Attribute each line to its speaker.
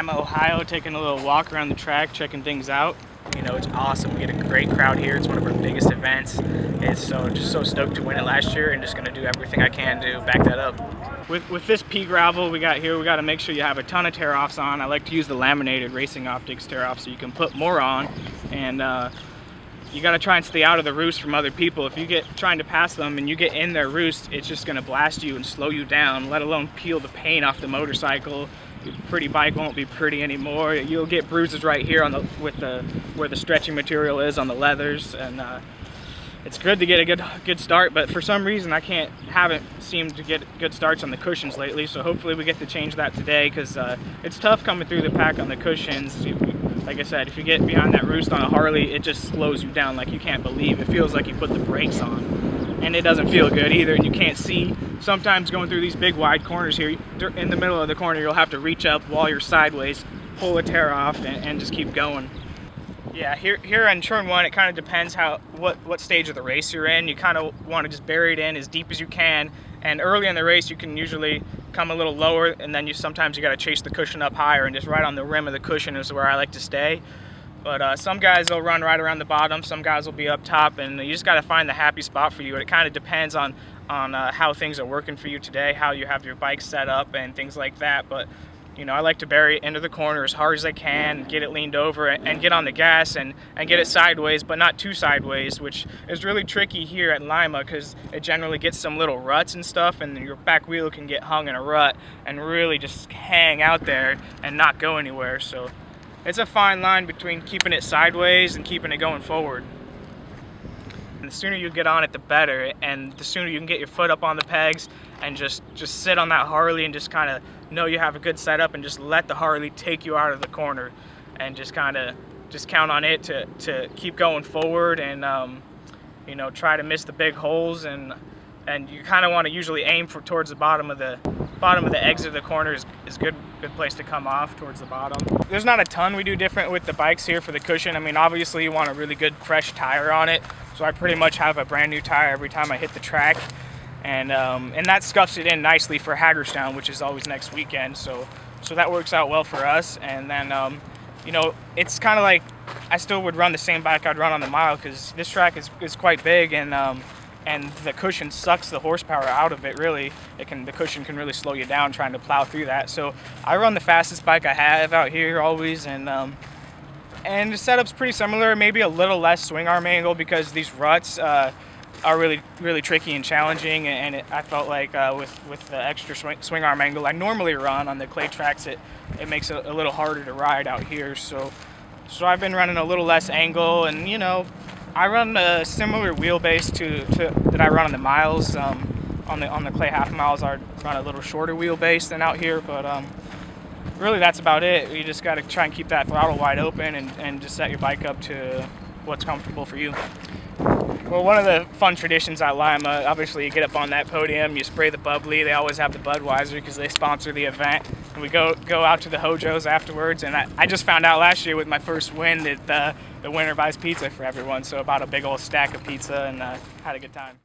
Speaker 1: Lima, Ohio, taking a little walk around the track, checking things out. You know, it's awesome. We get a great crowd here. It's one of our biggest events. It's just so stoked to win it last year, and just going to do everything I can to back that up. With this pea gravel we got here, we got to make sure you have a ton of tear-offs on. I like to use the laminated racing optics tear-off so you can put more on, and you got to try and stay out of the roost from other people. If you get trying to pass them and you get in their roost, it's just going to blast you and slow you down, let alone peel the paint off the motorcycle. Your pretty bike won't be pretty anymore. You'll get bruises right here on where the stretching material is on the leathers, and it's good to get a good start, but for some reason I haven't seemed to get good starts on the cushions lately, so hopefully we get to change that today, because it's tough coming through the pack on the cushions. Like I said, if you get behind that roost on a Harley, it just slows you down like you can't believe. It feels like you put the brakes on, and it doesn't feel good either, and you can't see. Sometimes going through these big wide corners here, in the middle of the corner, you'll have to reach up while you're sideways, pull a tear off, and just keep going. Yeah, here on turn one, it kind of depends what stage of the race you're in. You kind of want to just bury it in as deep as you can, and early in the race you can usually come a little lower, and then sometimes you got to chase the cushion up higher, and just right on the rim of the cushion is where I like to stay. But some guys will run right around the bottom, some guys will be up top, and you just got to find the happy spot for you. And it kind of depends on how things are working for you today, how you have your bike set up and things like that. But you know, I like to bury it into the corner as hard as I can, get it leaned over, and get on the gas and get it sideways, but not too sideways, which is really tricky here at Lima, because it generally gets some little ruts and stuff, and your back wheel can get hung in a rut and really just hang out there and not go anywhere. So it's a fine line between keeping it sideways and keeping it going forward. And the sooner you get on it, the better, and the sooner you can get your foot up on the pegs and just sit on that Harley and just kind of know you have a good setup, and just let the Harley take you out of the corner, and just kind of count on it to keep going forward, and you know, try to miss the big holes, and you kind of want to usually aim towards the bottom of the exit of the corner is good place to come off, towards the bottom. There's not a ton we do different with the bikes here for the cushion. I mean, obviously you want a really good fresh tire on it, so I pretty much have a brand new tire every time I hit the track, and that scuffs it in nicely for Hagerstown, which is always next weekend, so that works out well for us. And then you know, it's kind of like I still would run the same bike I'd run on the mile, because this track is quite big, and the cushion sucks the horsepower out of it, really. The cushion can really slow you down trying to plow through that. So I run the fastest bike I have out here always, and the setup's pretty similar, maybe a little less swing arm angle, because these ruts are really tricky and challenging, and I felt like with the extra swing arm angle I normally run on the clay tracks, it makes it a little harder to ride out here. So I've been running a little less angle, and you know, I run a similar wheelbase to that I run on the miles. On the clay half miles, I run a little shorter wheelbase than out here, but really that's about it. You just got to try and keep that throttle wide open, and just set your bike up to what's comfortable for you. Well, one of the fun traditions at Lima, obviously you get up on that podium, you spray the bubbly. They always have the Budweiser because they sponsor the event. And we go out to the Hojos afterwards, and I just found out last year with my first win that the winner buys pizza for everyone, so I bought a big old stack of pizza and had a good time.